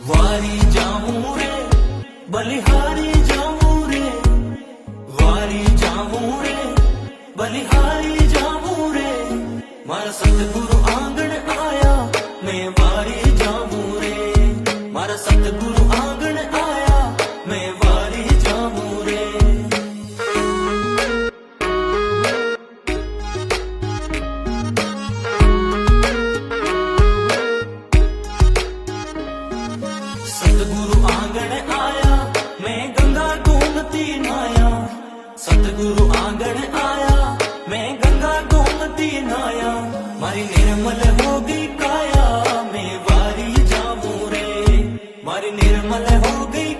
वारी जाऊं रे बलिहारी जाऊं रे, वारी जाऊं रे बलिहारी जाऊं रे, मारा सतगुरु आंगण आया मैं वारी जाऊं रे, मारा सतगुरु आंगण आया मैं वारी जाऊं रे। सतगुरु आंगण आया मैं गंगा गोमती नाया, सतगुरु आंगण आया मैं गंगा गोमती नाया, मारी निर्मल हो गई काया मैं वारी जाऊं रे, मारी निर्मल हो गई